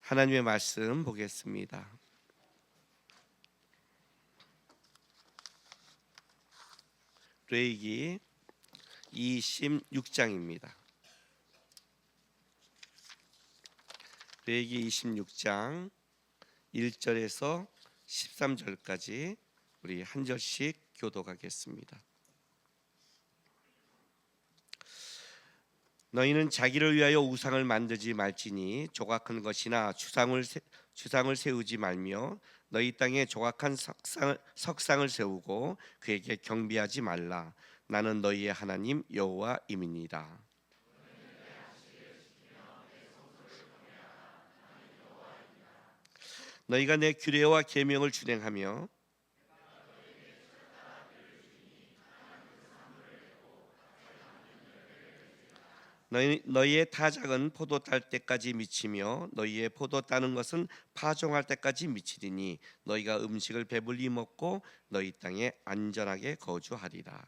하나님의 말씀 보겠습니다. 레위기 26장입니다. 레위기 26장 1절에서 13절까지 우리 한 절씩 교독하겠습니다. 너희는 자기를 위하여 우상을 만들지 말지니 조각한 것이나 주상을 세우지 말며 너희 땅에 조각한 석상을 세우고 그에게 경배하지 말라. 나는 너희의 하나님 여호와임이니라. 너희가 내 규례와 계명을 준행하며 너희의 타작은 포도 딸 때까지 미치며 너희의 포도 따는 것은 파종할 때까지 미치리니 너희가 음식을 배불리 먹고 너희 땅에 안전하게 거주하리라.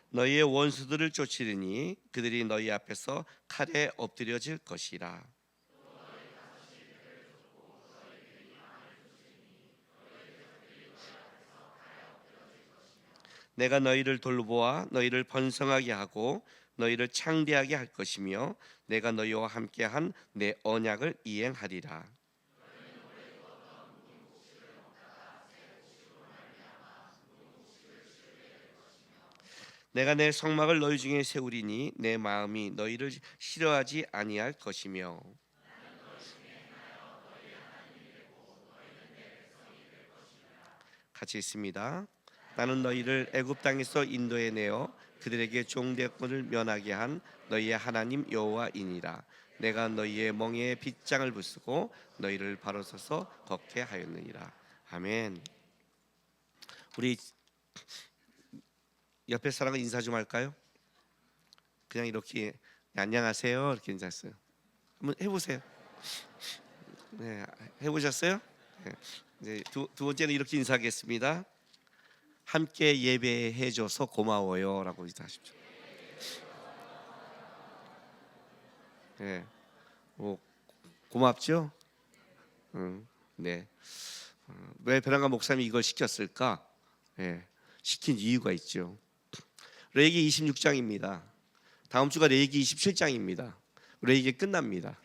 너희의 원수들을 쫓으리니 그들이 너희 앞에서 칼에 엎드려질 것이라. 내가 너희를 돌보아 너희를 번성하게 하고 너희를 창대하게 할 것이며 내가 너희와 함께한 내 언약을 이행하리라. 내가 내 성막을 너희 중에 세우리니 내 마음이 너희를 싫어하지 아니할 것이며 같이 있습니다. 나는 너희를 애굽 땅에서 인도해 내어 그들에게 종대권을 면하게 한 너희의 하나님 여호와이니라. 내가 너희의 멍에에 빗장을 부수고 너희를 바로 서서 걷게 하였느니라. 아멘. 우리 옆에 사람과 인사 좀 할까요? 그냥 이렇게 안녕하세요 이렇게 인사했어요. 한번 해보세요. 네, 해보셨어요? 네. 이제 두 번째는 이렇게 인사하겠습니다. 함께 예배해줘서 고마워요라고 인사하십시오. 네, 고맙죠? 네. 왜 베란가 목사님이 이걸 시켰을까? 네, 시킨 이유가 있죠. 레위기 26장입니다. 다음 주가 레위기 27장입니다. 레위기 끝납니다.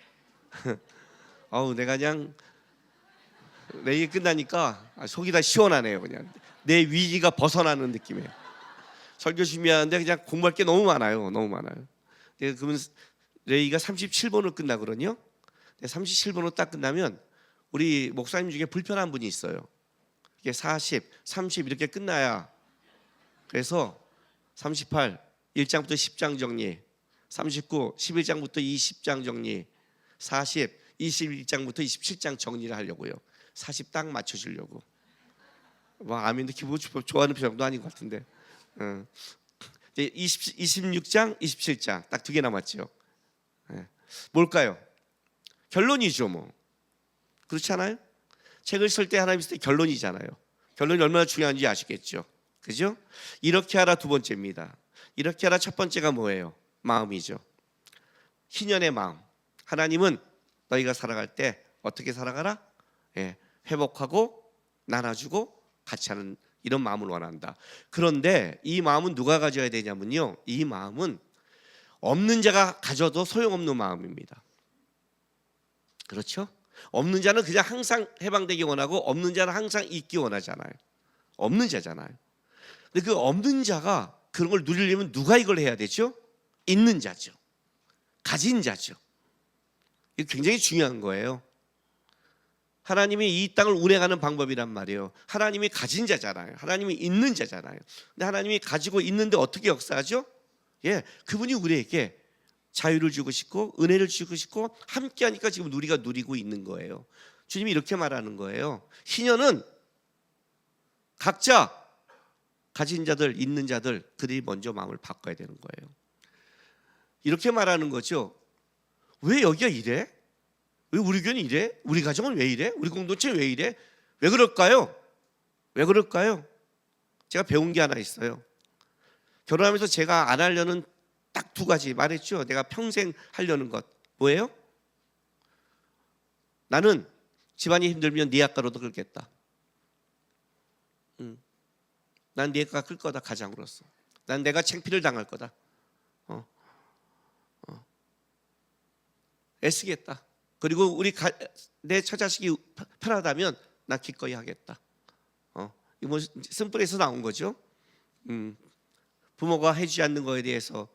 내가 그냥 레위기 끝나니까 속이 다 시원하네요. 그냥 내 위기가 벗어나는 느낌이에요. 설교 준비하는데 그냥 공부할 게 너무 많아요. 너무 많아요. 그러면 레위기가 37번으로 끝나거든요. 37번으로 딱 끝나면 우리 목사님 중에 불편한 분이 있어요. 이게 40, 30 이렇게 끝나야. 그래서 38, 1장부터 10장 정리, 39, 11장부터 20장 정리, 40, 21장부터 27장 정리를 하려고요. 40 딱 맞춰주려고. 아멘도 기분 좋아하는 표정도 아닌 것 같은데. 26장, 27장 딱 2개 남았죠. 뭘까요? 결론이죠, 뭐. 그렇지 않아요? 책을 쓸 때 하나님 쓸 때 결론이잖아요. 결론이 얼마나 중요한지 아시겠죠? 그죠? 이렇게 하라 두 번째입니다. 이렇게 하라 첫 번째가 뭐예요? 마음이죠. 희년의 마음. 하나님은 너희가 살아갈 때 어떻게 살아가라? 회복하고 나눠주고 같이 하는 이런 마음을 원한다. 그런데 이 마음은 누가 가져야 되냐면요, 이 마음은 없는 자가 가져도 소용없는 마음입니다. 그렇죠? 없는 자는 그냥 항상 해방되기 원하고 없는 자는 항상 있기 원하잖아요. 없는 자잖아요. 근데 그 없는 자가 그런 걸 누리려면 누가 이걸 해야 되죠? 있는 자죠. 가진 자죠. 이게 굉장히 중요한 거예요. 하나님이 이 땅을 운행하는 방법이란 말이에요. 하나님이 가진 자잖아요. 하나님이 있는 자잖아요. 근데 하나님이 가지고 있는데 어떻게 역사하죠? 그분이 우리에게 자유를 주고 싶고 은혜를 주고 싶고 함께하니까 지금 우리가 누리고 있는 거예요. 주님이 이렇게 말하는 거예요. 희년은 각자 가진 자들, 있는 자들, 그들이 먼저 마음을 바꿔야 되는 거예요. 이렇게 말하는 거죠. 왜 여기가 이래? 왜 우리 교회는 이래? 우리 가정은 왜 이래? 우리 공동체 왜 이래? 왜 그럴까요? 왜 그럴까요? 제가 배운 게 하나 있어요. 결혼하면서 제가 안 하려는 딱 두 가지 말했죠. 내가 평생 하려는 것 뭐예요? 나는 집안이 힘들면 네 아까로도 끌겠다. 난 네 아까 끌 거다. 가장으로서 난 내가 창피를 당할 거다. 애쓰겠다. 그리고 내 처자식이 편하다면 나 기꺼이 하겠다. 이거 뭐 쓴뿌리에서 나온 거죠. 부모가 해주지 않는 거에 대해서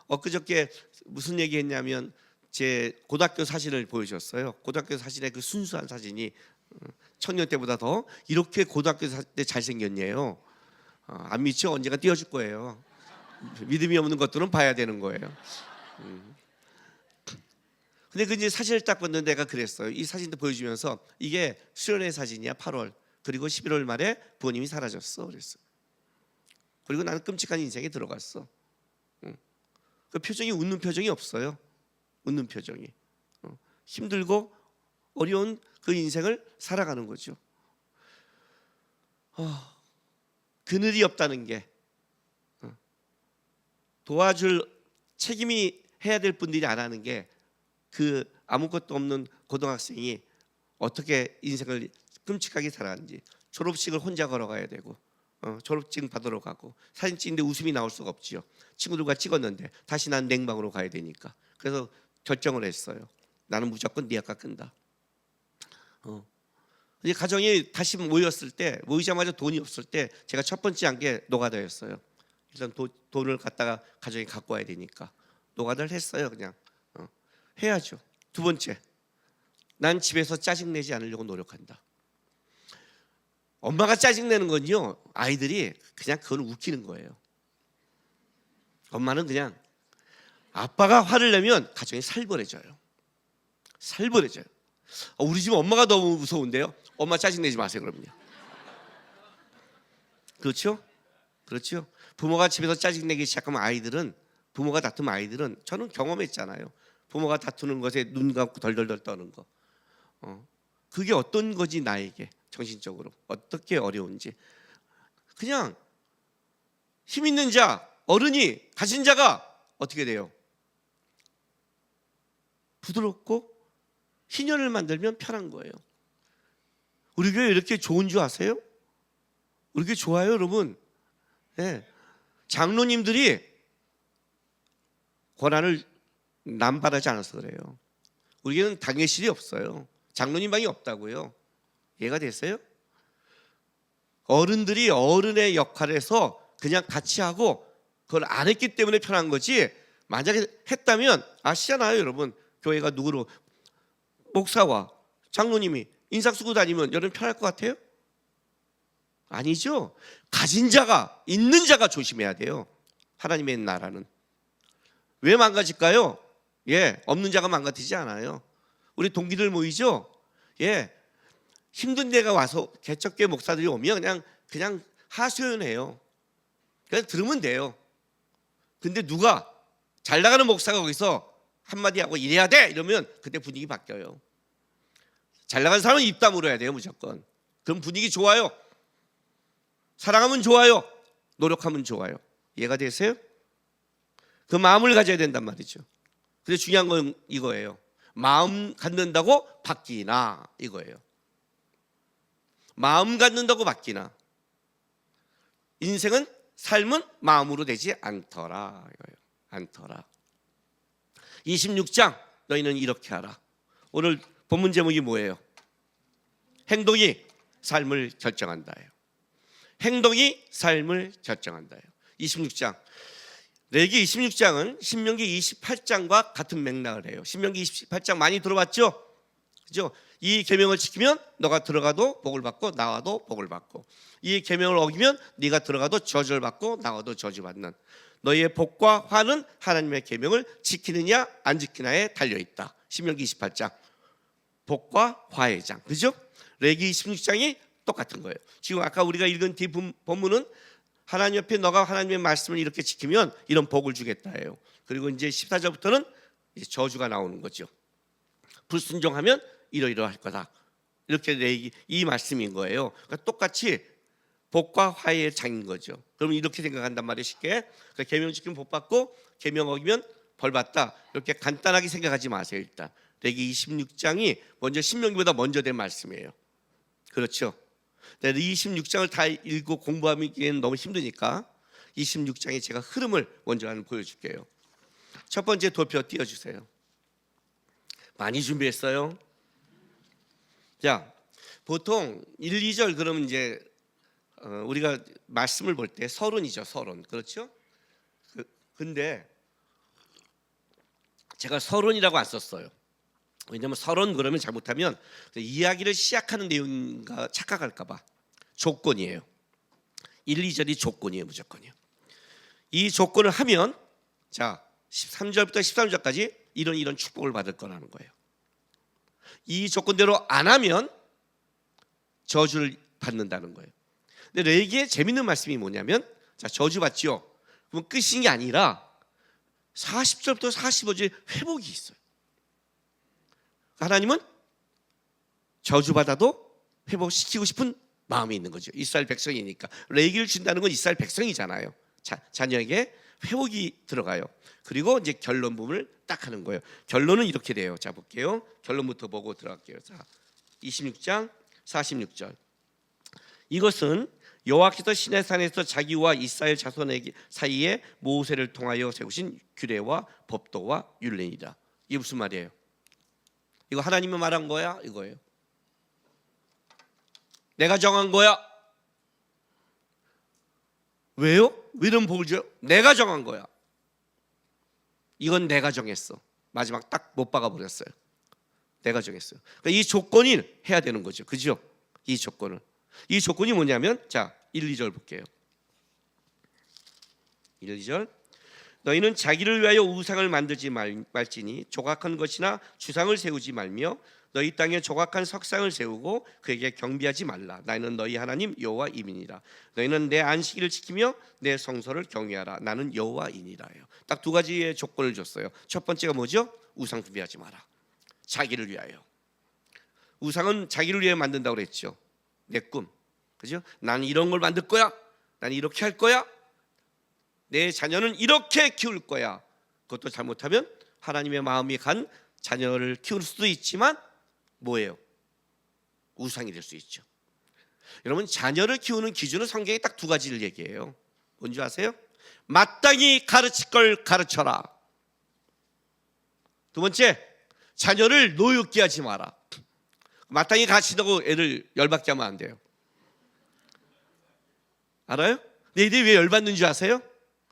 엊그저께 무슨 얘기했냐면 제 고등학교 사진을 보여줬어요. 고등학교 사진의 그 순수한 사진이 청년 때보다 더 이렇게 고등학교 때 잘생겼네요. 안 믿죠? 언젠가 띄워줄 거예요. 믿음이 없는 것들은 봐야 되는 거예요. 근데 그 이제 사진을 딱 봤는데 내가 그랬어요. 이 사진도 보여주면서 이게 수련회 사진이야. 8월 그리고 11월 말에 부모님이 사라졌어. 그랬어. 그리고 나는 끔찍한 인생에 들어갔어. 그 표정이 웃는 표정이 없어요. 웃는 표정이 힘들고 어려운 그 인생을 살아가는 거죠. 그늘이 없다는 게 도와줄 책임이 해야 될 분들이 안 하는 게 그 아무것도 없는 고등학생이 어떻게 인생을 끔찍하게 살아가는지. 졸업식을 혼자 걸어가야 되고 졸업증 받으러 가고 사진 찍는데 웃음이 나올 수가 없지요. 친구들과 찍었는데 다시 난 냉방으로 가야 되니까. 그래서 결정을 했어요. 나는 무조건 네 아까 끈다. 이제 가정이 다시 모이자마자 돈이 없을 때 제가 첫 번째 한 게 노가다였어요. 일단 돈을 갖다가 가정이 갖고 와야 되니까 노가다를 했어요. 그냥 해야죠. 두 번째, 난 집에서 짜증내지 않으려고 노력한다. 엄마가 짜증내는 건요, 아이들이 그냥 그건 웃기는 거예요. 엄마는 그냥 아빠가 화를 내면 가정이 살벌해져요. 살벌해져요. 우리 집 엄마가 너무 무서운데요. 엄마 짜증내지 마세요. 그럼요. 그렇죠? 그렇죠. 부모가 집에서 짜증내기 시작하면 부모가 다투면 아이들은 저는 경험했잖아요. 부모가 다투는 것에 눈 감고 덜덜덜 떠는 거. 그게 어떤 거지 나에게 정신적으로 어떻게 어려운지. 그냥 힘 있는 자, 어른이 가진 자가 어떻게 돼요? 부드럽고 희년을 만들면 편한 거예요. 우리 교회 이렇게 좋은 줄 아세요? 우리 교회 좋아요, 여러분. 네. 장로님들이 권한을 남발하지 않아서 그래요. 우리에게는 당회실이 없어요. 장로님 방이 없다고요. 이해가 됐어요? 어른들이 어른의 역할에서 그냥 같이 하고 그걸 안 했기 때문에 편한 거지. 만약에 했다면 아시잖아요, 여러분. 교회가 누구로 목사와 장로님이 인상 쓰고 다니면 여러분 편할 것 같아요? 아니죠. 가진 자가, 있는 자가 조심해야 돼요. 하나님의 나라는. 왜 망가질까요? 없는 자가 망가지지 않아요. 우리 동기들 모이죠? 힘든 데가 와서 개척교회 목사들이 오면 그냥 하소연해요. 그냥 들으면 돼요. 근데 누가 잘 나가는 목사가 거기서 한마디 하고 이래야 돼 이러면 그때 분위기 바뀌어요. 잘 나가는 사람은 입 다물어야 돼요. 무조건. 그럼 분위기 좋아요. 사랑하면 좋아요. 노력하면 좋아요. 이해가 되세요? 그 마음을 가져야 된단 말이죠. 근데 중요한 건 이거예요. 마음 갖는다고 바뀌나 이거예요. 마음 갖는다고 바뀌나. 인생은 삶은 마음으로 되지 않더라 이거예요. 않더라. 26장 너희는 이렇게 하라. 오늘 본문 제목이 뭐예요? 행동이 삶을 결정한다예요. 행동이 삶을 결정한다예요. 26장. 레위기 26장은 신명기 28장과 같은 맥락을 해요. 신명기 28장 많이 들어봤죠? 그죠? 이 계명을 지키면 너가 들어가도 복을 받고 나와도 복을 받고, 이 계명을 어기면 네가 들어가도 저주를 받고 나와도 저주받는, 너희의 복과 화는 하나님의 계명을 지키느냐 안 지키느냐에 달려있다. 신명기 28장 복과 화의 장. 그죠? 레위기 26장이 똑같은 거예요. 지금 아까 우리가 읽은 뒤 본문은 하나님 옆에 너가 하나님의 말씀을 이렇게 지키면 이런 복을 주겠다예요. 그리고 이제 14절부터는 이제 저주가 나오는 거죠. 불순종하면 이러이러할 거다. 이렇게 이 말씀인 거예요. 그러니까 똑같이 복과 화해의 장인 거죠. 그러면 이렇게 생각한단 말이에요. 쉽게 계명 지키면 복 받고 계명 어기면 벌 받다. 이렇게 간단하게 생각하지 마세요. 일단 레기 26장이 먼저 신명기보다 먼저 된 말씀이에요. 그렇죠? 네, 26장을 다 읽고 공부하기에는 너무 힘드니까 26장에 제가 흐름을 먼저 하나 보여줄게요. 첫 번째 도표 띄워주세요. 많이 준비했어요? 자, 보통 1, 2절 그러면 이제 우리가 말씀을 볼 때 서론이죠. 서론. 그렇죠? 근데 제가 서론이라고 안 썼어요. 왜냐하면 서론 그러면 잘못하면 이야기를 시작하는 내용인가 착각할까 봐. 조건이에요. 1, 2절이 조건이에요. 무조건이요. 이 조건을 하면 자 13절부터 13절까지 이런 축복을 받을 거라는 거예요. 이 조건대로 안 하면 저주를 받는다는 거예요. 근데 레위기의 재밌는 말씀이 뭐냐면 자 저주 받지요. 그럼 끝인 게 아니라 40절부터 45절에 회복이 있어요. 하나님은 저주받아도 회복시키고 싶은 마음이 있는 거죠. 이스라엘 백성이니까. 레위기를 준다는 건 이스라엘 백성이잖아요. 자녀에게 회복이 들어가요. 그리고 이제 결론 부분을 딱 하는 거예요. 결론은 이렇게 돼요. 자 볼게요. 결론부터 보고 들어갈게요. 자 26장 46절. 이것은 여호와께서 시내산에서 자기와 이스라엘 자손에게 사이에 모세를 통하여 세우신 규례와 법도와 율례이다. 이게 무슨 말이에요? 이거 하나님이 말한 거야? 이거예요. 내가 정한 거야. 왜요? 왜 이런 복을 줘요? 내가 정한 거야. 이건 내가 정했어. 마지막 딱 못 박아 버렸어요. 내가 정했어요. 그러니까 이 조건이 해야 되는 거죠. 그죠? 이 조건을. 이 조건이 뭐냐면 자 1, 2절 볼게요. 1, 2절. 너희는 자기를 위하여 우상을 만들지 말지니 조각한 것이나 주상을 세우지 말며 너희 땅에 조각한 석상을 세우고 그에게 경배하지 말라. 나는 너희 하나님 여호와이니라. 너희는 내 안식일을 지키며 내 성소를 경외하라. 나는 여호와이니라요. 딱 두 가지의 조건을 줬어요. 첫 번째가 뭐죠? 우상 숭배하지 마라. 자기를 위하여. 우상은 자기를 위해 만든다고 그랬죠. 내 꿈, 그죠? 나는 이런 걸 만들 거야. 나는 이렇게 할 거야. 내 자녀는 이렇게 키울 거야. 그것도 잘못하면 하나님의 마음이 간 자녀를 키울 수도 있지만 뭐예요? 우상이 될 수 있죠. 여러분 자녀를 키우는 기준은 성경에 딱 두 가지를 얘기해요. 뭔지 아세요? 마땅히 가르칠 걸 가르쳐라. 두 번째, 자녀를 노엽게 하지 마라. 마땅히 가르친다고 애를 열받게 하면 안 돼요. 알아요? 근데 애들이 왜 열받는 줄 아세요?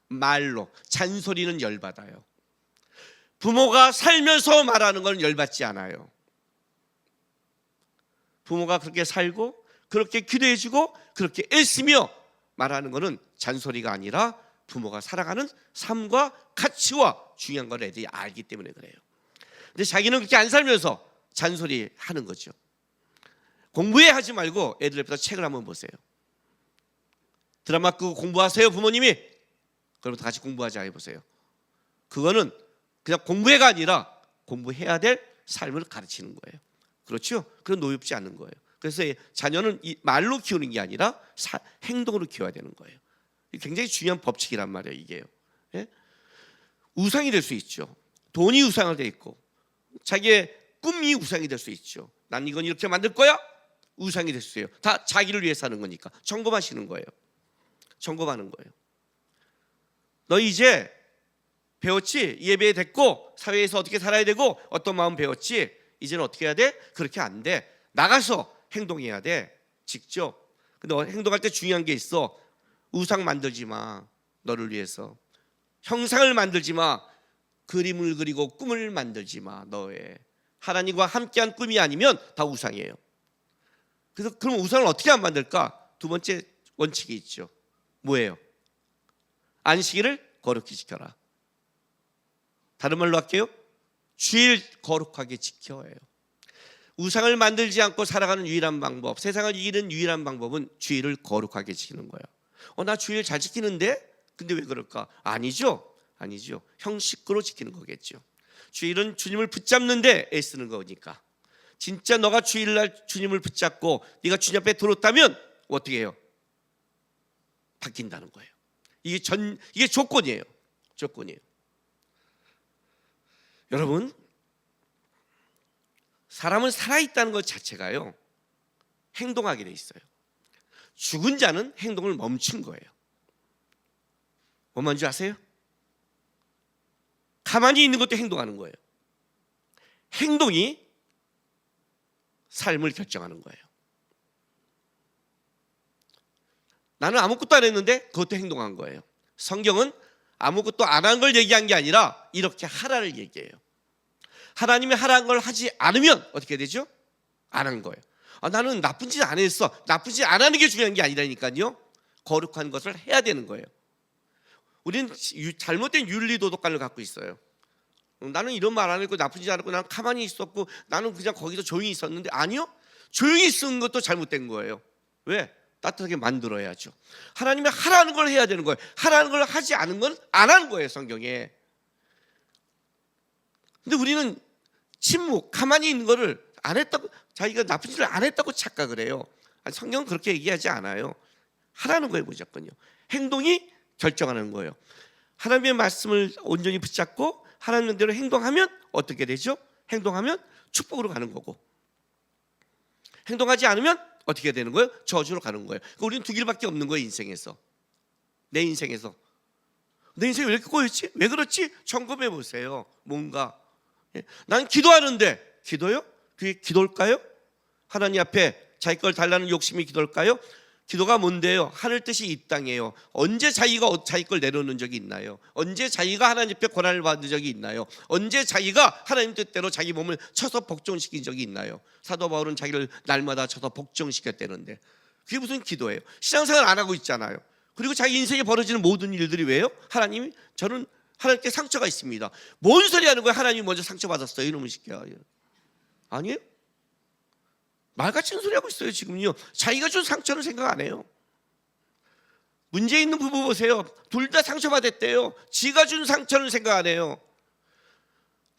말로. 잔소리는 열받아요. 부모가 살면서 말하는 건 열받지 않아요. 부모가 그렇게 살고 그렇게 기도해주고 그렇게 애쓰며 말하는 것은 잔소리가 아니라 부모가 살아가는 삶과 가치와 중요한 걸 애들이 알기 때문에 그래요. 근데 자기는 그렇게 안 살면서 잔소리 하는 거죠. 공부해 하지 말고 애들 옆에서 책을 한번 보세요. 드라마 끄고 공부하세요 부모님이. 그러면 같이 공부하자 해보세요. 그거는 그냥 공부해가 아니라 공부해야 될 삶을 가르치는 거예요. 그렇죠? 그건 노엽지 않는 거예요. 그래서 자녀는 이 말로 키우는 게 아니라 행동으로 키워야 되는 거예요. 굉장히 중요한 법칙이란 말이에요. 이게요. 예? 우상이 될 수 있죠. 돈이 우상이 돼 있고 자기의 꿈이 우상이 될 수 있죠. 난 이건 이렇게 만들 거야. 우상이 될 수 있어요. 다 자기를 위해 사는 거니까 점검하시는 거예요. 점검하는 거예요. 너 이제 배웠지? 예배에 됐고 사회에서 어떻게 살아야 되고 어떤 마음 배웠지? 이제는 어떻게 해야 돼? 그렇게 안 돼. 나가서 행동해야 돼. 직접. 근데 행동할 때 중요한 게 있어. 우상 만들지 마. 너를 위해서. 형상을 만들지 마. 그림을 그리고 꿈을 만들지 마. 너의 하나님과 함께한 꿈이 아니면 다 우상이에요. 그래서 그럼 우상을 어떻게 안 만들까? 두 번째 원칙이 있죠. 뭐예요? 안식일을 거룩히 지켜라. 다른 말로 할게요. 주일 거룩하게 지켜요. 우상을 만들지 않고 살아가는 유일한 방법, 세상을 이기는 유일한 방법은 주일을 거룩하게 지키는 거예요. 나 주일 잘 지키는데? 근데 왜 그럴까? 아니죠. 아니죠. 형식으로 지키는 거겠죠. 주일은 주님을 붙잡는데 애쓰는 거니까. 진짜 너가 주일날 주님을 붙잡고 네가 주님 앞에 들었다면 어떻게 해요? 바뀐다는 거예요. 이게 조건이에요. 조건이에요. 여러분, 사람은 살아있다는 것 자체가요, 행동하게 돼 있어요. 죽은 자는 행동을 멈춘 거예요. 뭔지 아세요? 가만히 있는 것도 행동하는 거예요. 행동이 삶을 결정하는 거예요. 나는 아무것도 안 했는데 그것도 행동한 거예요. 성경은 아무것도 안 한 걸 얘기한 게 아니라 이렇게 하라를 얘기해요. 하나님이 하라는 걸 하지 않으면 어떻게 되죠? 안 한 거예요. 나는 나쁜 짓 안 했어. 나쁜 짓 안 하는 게 중요한 게 아니라니까요. 거룩한 것을 해야 되는 거예요. 우리는 잘못된 윤리도덕관을 갖고 있어요. 나는 이런 말 안 했고 나쁜 짓 안 했고 나는 가만히 있었고 나는 그냥 거기서 조용히 있었는데, 아니요, 조용히 있는 것도 잘못된 거예요. 왜? 따뜻하게 만들어야죠. 하나님이 하라는 걸 해야 되는 거예요. 하라는 걸 하지 않은 건 안 하는 거예요, 성경에. 근데 우리는 침묵, 가만히 있는 거를 안 했다고, 자기가 나쁜 짓을 안 했다고 착각을 해요. 성경은 그렇게 얘기하지 않아요. 하라는 거예요, 무조건요. 행동이 결정하는 거예요. 하나님의 말씀을 온전히 붙잡고 하나님의 대로 행동하면 어떻게 되죠? 행동하면 축복으로 가는 거고, 행동하지 않으면 어떻게 되는 거예요? 저주로 가는 거예요. 우리는 두 길밖에 없는 거예요, 인생에서. 내 인생에서. 내 인생이 왜 이렇게 꼬였지? 왜 그렇지? 점검해 보세요. 뭔가 난 기도하는데, 기도요? 그게 기도일까요? 하나님 앞에 자기 걸 달라는 욕심이 기도일까요? 기도가 뭔데요? 하늘 뜻이 이 땅이에요. 언제 자기가 자기 걸 내려놓은 적이 있나요? 언제 자기가 하나님 앞에 고난을 받은 적이 있나요? 언제 자기가 하나님 뜻대로 자기 몸을 쳐서 복종시킨 적이 있나요? 사도 바울은 자기를 날마다 쳐서 복종시켰다는데 그게 무슨 기도예요? 신앙생활 안 하고 있잖아요. 그리고 자기 인생에 벌어지는 모든 일들이 왜요? 하나님이, 저는 하나님께 상처가 있습니다. 뭔 소리 하는 거야? 하나님이 먼저 상처받았어요, 이놈의 새끼야. 아니에요? 말 같은 소리 하고 있어요. 지금요, 자기가 준 상처는 생각 안 해요. 문제 있는 부부 보세요. 둘 다 상처받았대요. 지가 준 상처는 생각 안 해요.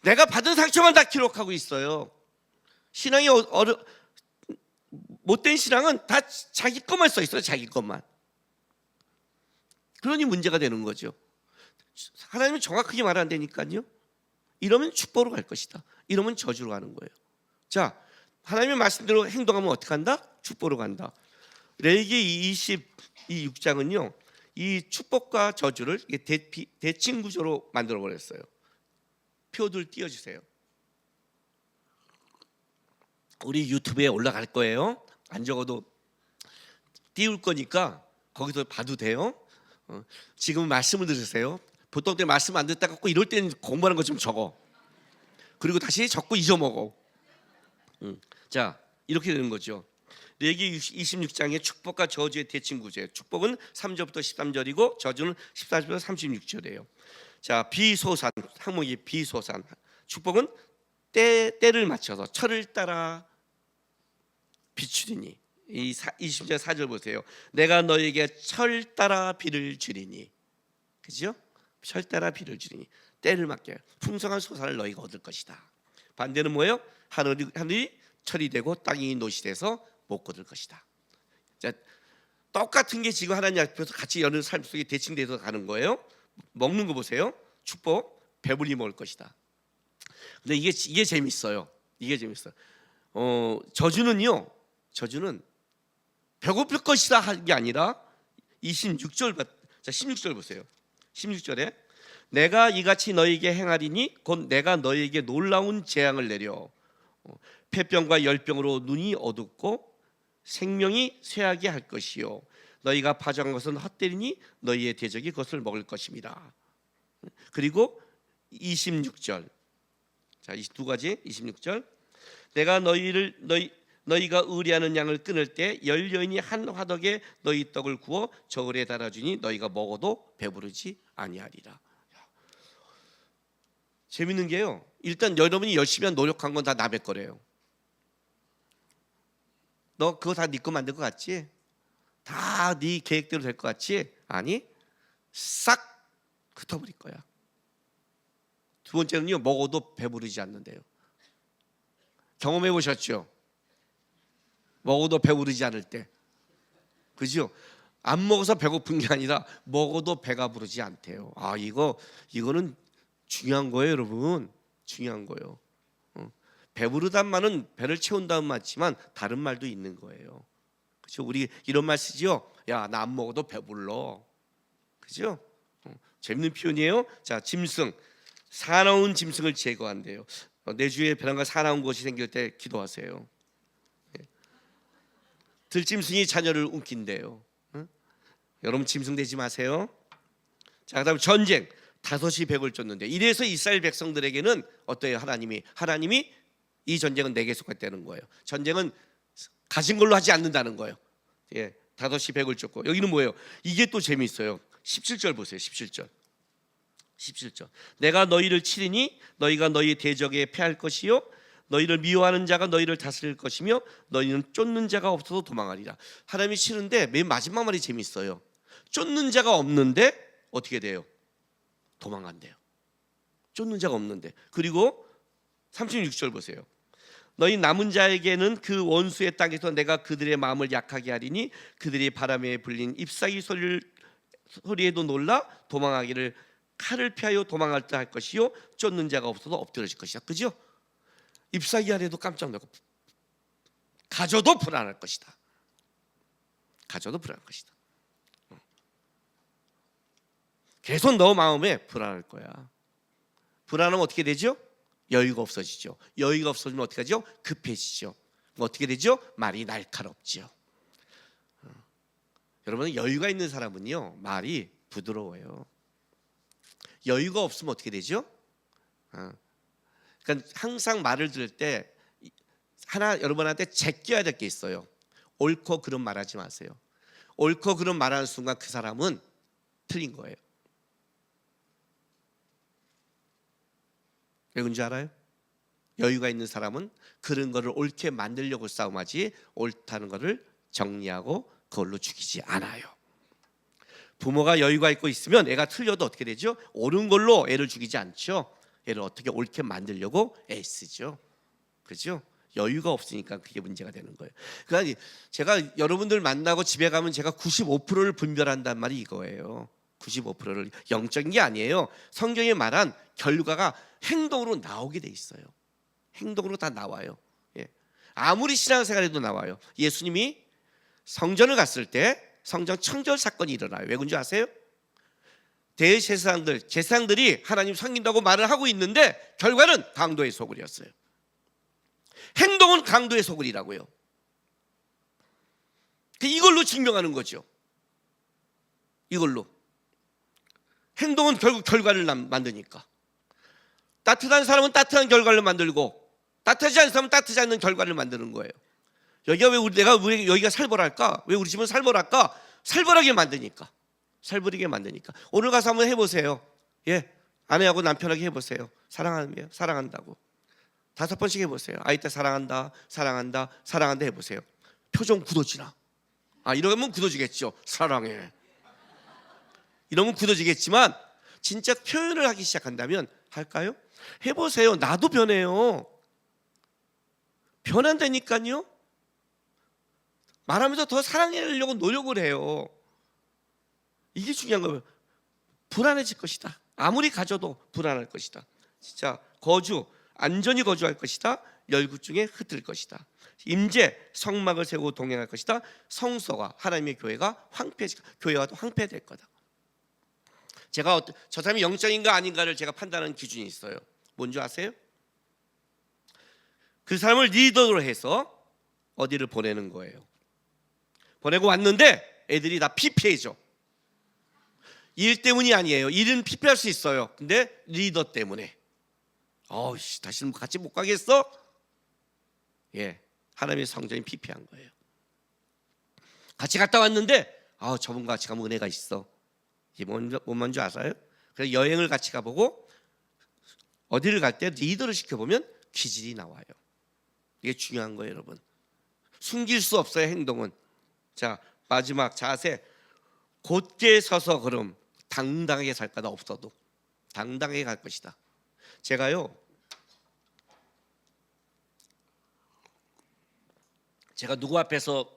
내가 받은 상처만 다 기록하고 있어요. 신앙이 못된 신앙은 다 자기 것만 써 있어요. 자기 것만. 그러니 문제가 되는 거죠. 하나님은 정확하게 말 안 되니까요. 이러면 축복으로 갈 것이다, 이러면 저주로 가는 거예요. 자, 하나님의 말씀대로 행동하면 어떻게 한다? 축복으로 간다. 레위기 26장은요, 이 축복과 저주를 대칭 구조로 만들어 버렸어요. 표들 띄워주세요. 우리 유튜브에 올라갈 거예요. 안 적어도 띄울 거니까 거기서 봐도 돼요. 지금 말씀을 들으세요. 보통 때 말씀 안 듣다가 꼭 이럴 때는 공부하는 거 좀 적어. 그리고 다시 적고 잊어먹어. 자, 이렇게 되는 거죠. 레위기 26장의 축복과 저주의 대칭 구조예요. 축복은 3절부터 13절이고 저주는 14절부터 36절이에요. 자, 비소산, 항목이 비소산. 축복은 때를 맞춰서 철을 따라 비추리니. 이 20절 4절 보세요. 내가 너에게 철 따라 비를 주리니. 그죠? 철 따라 비를 주리니. 때를 맞게 풍성한 소산을 너희가 얻을 것이다. 반대는 뭐예요? 하늘이 철이 되고 땅이 노시 돼서 못 거둘 것이다. 자, 똑같은 게 지금 하나님 앞에서 같이 여는 삶 속에 대칭돼서 가는 거예요. 먹는 거 보세요. 축복, 배불리 먹을 것이다. 근데 이게 재밌어요. 이게 재밌어요. 저주는요, 저주는 배고플 것이다 하는 게 아니라 26절, 자 16절 보세요. 16절에 내가 이같이 너에게 행하리니 곧 내가 너에게 놀라운 재앙을 내려 폐병과 열병으로 눈이 어둡고 생명이 쇠하게 할 것이요 너희가 파종한 것은 헛되리니 너희의 대적이 그것을 먹을 것입니다. 그리고 26절, 자, 이 두 가지 26절 내가 너희가 의뢰하는 양을 끊을 때 열 여인이 한 화덕에 너희 떡을 구워 저울에 달아주니 너희가 먹어도 배부르지 아니하리라. 재밌는 게요, 일단 여러분이 열심히 한 노력한 건 다 남의 거래요. 너 그거 다 네 거 만들 것 같지? 다 네 계획대로 될 것 같지? 아니, 싹 흩어버릴 거야. 두 번째는요, 먹어도 배부르지 않는데요. 경험해 보셨죠? 먹어도 배부르지 않을 때, 그죠? 안 먹어서 배고픈 게 아니라 먹어도 배가 부르지 않대요. 이거는 중요한 거예요, 여러분. 중요한 거예요. 배부르단 말은 배를 채운다는 말이지만 다른 말도 있는 거예요. 그죠? 우리 이런 말 쓰죠. 야, 나 안 먹어도 배불러. 그죠? 재밌는 표현이에요. 자, 짐승, 사나운 짐승을 제거한대요. 내 주위에 벼랑과 사나운 것이 생길 때 기도하세요. 들짐승이 자녀를 움킨대요. 여러분 짐승 되지 마세요. 자, 그다음 전쟁. 5이 100을 쫓는데, 이래서 이스라엘 백성들에게는 어때요? 하나님이 이 전쟁은 내게 속했다는 거예요. 전쟁은 가진 걸로 하지 않는다는 거예요. 5이 100을 쫓고. 여기는 뭐예요? 이게 또 재미있어요. 17절 보세요. 17절. 내가 너희를 치리니 너희가 너희 대적에 패할 것이요, 너희를 미워하는 자가 너희를 다스릴 것이며 너희는 쫓는 자가 없어서 도망하리라. 하나님이 치는데 맨 마지막 말이 재미있어요. 쫓는 자가 없는데 어떻게 돼요? 도망간대요. 쫓는 자가 없는데. 그리고 36절 보세요. 너희 남은 자에게는 그 원수의 땅에서 내가 그들의 마음을 약하게 하리니 그들이 바람에 불린 잎사귀 소리에도 놀라 도망하기를 칼을 피하여 도망할 때 할 것이요, 쫓는 자가 없어서 엎드러질 것이다. 그죠? 잎사귀 아래도 깜짝 놀고 가져도 불안할 것이다. 가져도 불안할 것이다. 계속 너 마음에 불안할 거야. 불안하면 어떻게 되죠? 여유가 없어지죠. 여유가 없어지면 어떻게 하죠? 급해지죠. 어떻게 되죠? 말이 날카롭죠. 여러분, 여유가 있는 사람은요, 말이 부드러워요. 여유가 없으면 어떻게 되죠? 그러니까 항상 말을 들을 때 여러분한테 제껴야 될 게 있어요. 옳고 그름 말하지 마세요. 옳고 그름 말하는 순간 그 사람은 틀린 거예요. 왜 그런지 알아요? 여유가 있는 사람은 그런 거를 옳게 만들려고 싸움하지 옳다는 거를 정리하고 그걸로 죽이지 않아요. 부모가 여유가 있고 있으면 애가 틀려도 어떻게 되죠? 옳은 걸로 애를 죽이지 않죠. 애를 어떻게 옳게 만들려고 애쓰죠. 그렇죠? 여유가 없으니까 그게 문제가 되는 거예요. 그러니까 제가 여러분들 만나고 집에 가면 제가 95%를 분별한단 말이 이거예요. 95%를 영적인 게 아니에요. 성경에 말한 결과가 행동으로 나오게 돼 있어요. 행동으로 다 나와요. 아무리 신앙생활에도 나와요. 예수님이 성전을 갔을 때 성전 청절 사건이 일어나요. 왜 그런지 아세요? 제사장들이 하나님 섬긴다고 말을 하고 있는데 결과는 강도의 소굴이었어요. 행동은 강도의 소굴이라고요. 이걸로 증명하는 거죠. 이걸로 행동은 결국 결과를 만드니까. 따뜻한 사람은 따뜻한 결과를 만들고 따뜻하지 않은 사람은 따뜻하지 않는 결과를 만드는 거예요. 여기가 왜 여기가 살벌할까? 왜 우리 집은 살벌할까? 살벌하게 만드니까. 살벌하게 만드니까. 오늘 가서 한번 해보세요. 아내하고 남편하게 해보세요. 사랑한다고 5번씩 해보세요. 아이 때 사랑한다 해보세요. 표정 굳어지나? 이러면 굳어지겠죠. 사랑해. 이러면 굳어지겠지만 진짜 표현을 하기 시작한다면 할까요? 해보세요. 나도 변해요. 변한다니까요. 말하면서 더 사랑하려고 노력을 해요. 이게 중요한 거예요. 불안해질 것이다. 아무리 가져도 불안할 것이다. 진짜 안전히 거주할 것이다. 열국중에 흩을 것이다. 임재 성막을 세우고 동행할 것이다. 성소가 하나님의 교회가 교회가 황폐될 거다. 제가 저 사람이 영적인가 아닌가를 제가 판단하는 기준이 있어요. 뭔지 아세요? 그 사람을 리더로 해서 어디를 보내는 거예요. 보내고 왔는데 애들이 다 피폐해져. 일 때문이 아니에요. 일은 피폐할 수 있어요. 근데 리더 때문에 다시는 같이 못 가겠어? 하나님의 성전이 피폐한 거예요. 같이 갔다 왔는데 저분과 같이 가면 은혜가 있어. 이게 뭔지 아세요? 그래서 여행을 같이 가보고 어디를 갈 때 리더를 시켜보면 기질이 나와요. 이게 중요한 거예요, 여러분. 숨길 수 없어요, 행동은. 자, 마지막 자세. 곧게 서서 걸음. 당당하게 살 거다. 없어도 당당하게 갈 것이다. 제가요 제가 누구 앞에서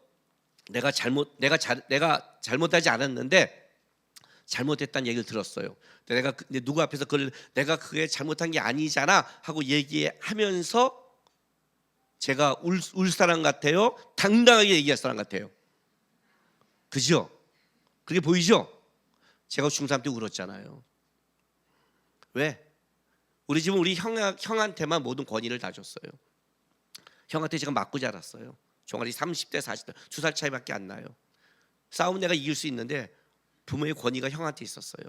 내가 잘못하지 않았는데 잘못했다는 얘기를 들었어요. 근데 누구 앞에서 내가 그게 잘못한 게 아니잖아 하고 얘기하면서 제가 울 사람 같아요? 당당하게 얘기할 사람 같아요? 그죠? 그게 보이죠? 제가 중3 때 울었잖아요. 왜? 우리 집은 우리 형한테만 모든 권위를 다 줬어요. 형한테 제가 맞고 자랐어요. 종아리 30대 40대 2살 차이밖에 안 나요. 싸우면 내가 이길 수 있는데 부모의 권위가 형한테 있었어요.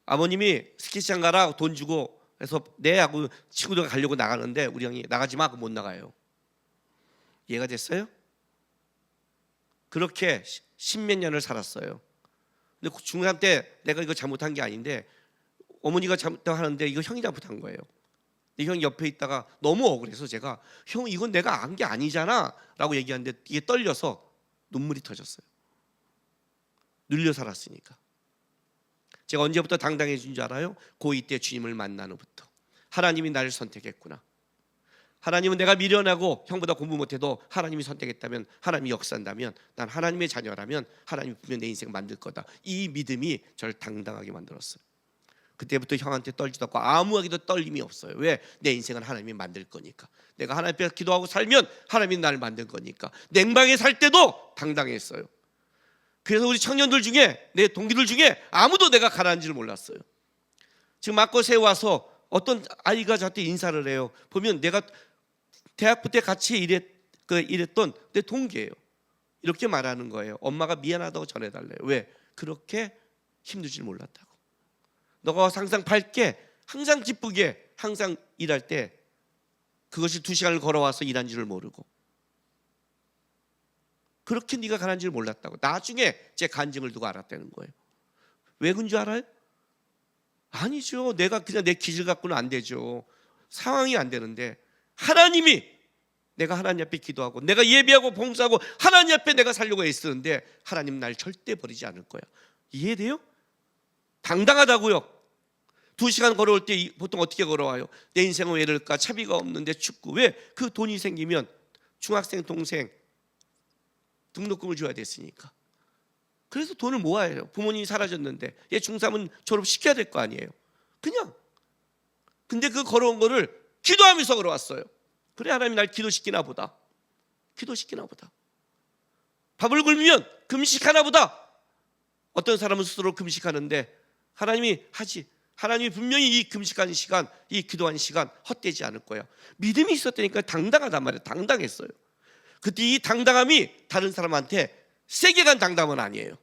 아버님이 스키장 가라 돈 주고 그래서 내 하고 친구들과 가려고 나가는데 우리 형이 나가지 마 하고 못 나가요. 이해가 됐어요? 그렇게 십몇 년을 살았어요. 근데 중3 때 내가 이거 잘못한 게 아닌데 어머니가 잘못하고 하는데 이거 형이 잘못한 거예요. 근데 형이 옆에 있다가 너무 억울해서 제가 형 이건 내가 한 게 아니잖아 라고 얘기하는데 이게 떨려서 눈물이 터졌어요. 눌려 살았으니까. 제가 언제부터 당당해진 줄 알아요? 고2 때 주님을 만난 후부터. 하나님이 나를 선택했구나. 하나님은 내가 미련하고 형보다 공부 못해도 하나님이 선택했다면, 하나님이 역사한다면, 난 하나님의 자녀라면 하나님이 분명 내 인생 만들 거다. 이 믿음이 저를 당당하게 만들었어요. 그때부터 형한테 떨지도 않고 아무하게도 떨림이 없어요. 왜? 내 인생은 하나님이 만들 거니까. 내가 하나님 앞에 기도하고 살면 하나님이 나를 만들 거니까. 냉방에 살 때도 당당했어요. 그래서 우리 청년들 중에, 내 동기들 중에 아무도 내가 가라앉지를 몰랐어요. 지금 마커스에 와서 어떤 아이가 저한테 인사를 해요. 보면 내가 대학부 때 같이 일했던 내 동기예요. 이렇게 말하는 거예요. 엄마가 미안하다고 전해달래요. 왜? 그렇게 힘들지 몰랐다고. 너가 항상 밝게, 항상 기쁘게, 항상 일할 때 그것이 2시간을 걸어와서 일한 줄을 모르고 그렇게 네가 가난 줄 몰랐다고. 나중에 제 간증을 두고 알았다는 거예요. 왜 그런 줄 알아요? 아니죠. 내가 그냥 내 기질 갖고는 안 되죠. 상황이 안 되는데 하나님이, 내가 하나님 앞에 기도하고 내가 예배하고 봉사하고 하나님 앞에 내가 살려고 애쓰는데 하나님 날 절대 버리지 않을 거야. 이해돼요? 당당하다고요. 2시간 걸어올 때 보통 어떻게 걸어와요? 내 인생은 왜 이럴까? 차비가 없는데 춥고. 왜? 그 돈이 생기면 중학생 동생 등록금을 줘야 됐으니까. 그래서 돈을 모아요. 부모님이 사라졌는데 얘 중3은 졸업시켜야 될 거 아니에요. 그냥. 근데 그 걸어온 거를 기도하면서 걸어왔어요. 그래, 하나님이 날 기도시키나 보다. 기도시키나 보다. 밥을 굶으면 금식하나 보다. 어떤 사람은 스스로 금식하는데 하나님이 하지. 하나님이 분명히 이 금식하는 시간, 이 기도하는 시간 헛되지 않을 거야. 믿음이 있었다니까 당당하단 말이에요. 당당했어요. 그때 이 당당함이 다른 사람한테 세게 간 당당함은 아니에요.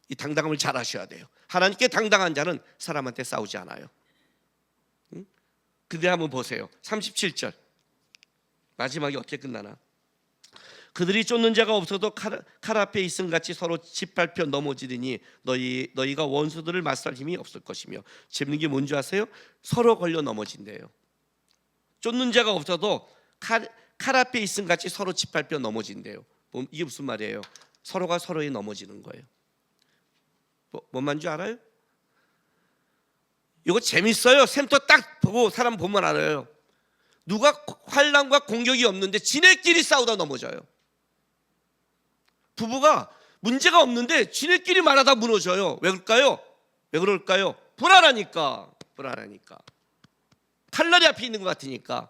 이 당당함을 잘 하셔야 돼요. 하나님께 당당한 자는 사람한테 싸우지 않아요. 응? 근데 한번 보세요. 37절 마지막이 어떻게 끝나나. 그들이 쫓는 자가 없어도 칼 앞에 있음같이 서로 짓밟혀 넘어지더니 너희가 원수들을 맞설 힘이 없을 것이며. 재밌는 게 뭔지 아세요? 서로 걸려 넘어진대요. 쫓는 자가 없어도 칼 앞에 있음같이 서로 짓밟혀 넘어진대요. 이게 무슨 말이에요? 서로가 서로에 넘어지는 거예요. 뭔 말인지 알아요? 이거 재밌어요. 샘터 딱 보고 사람 보면 알아요. 누가 환난과 공격이 없는데 지네끼리 싸우다 넘어져요. 부부가 문제가 없는데 지네끼리 말하다 무너져요. 왜 그럴까요? 왜 그럴까요? 불안하니까. 칼날이 앞에 있는 것 같으니까.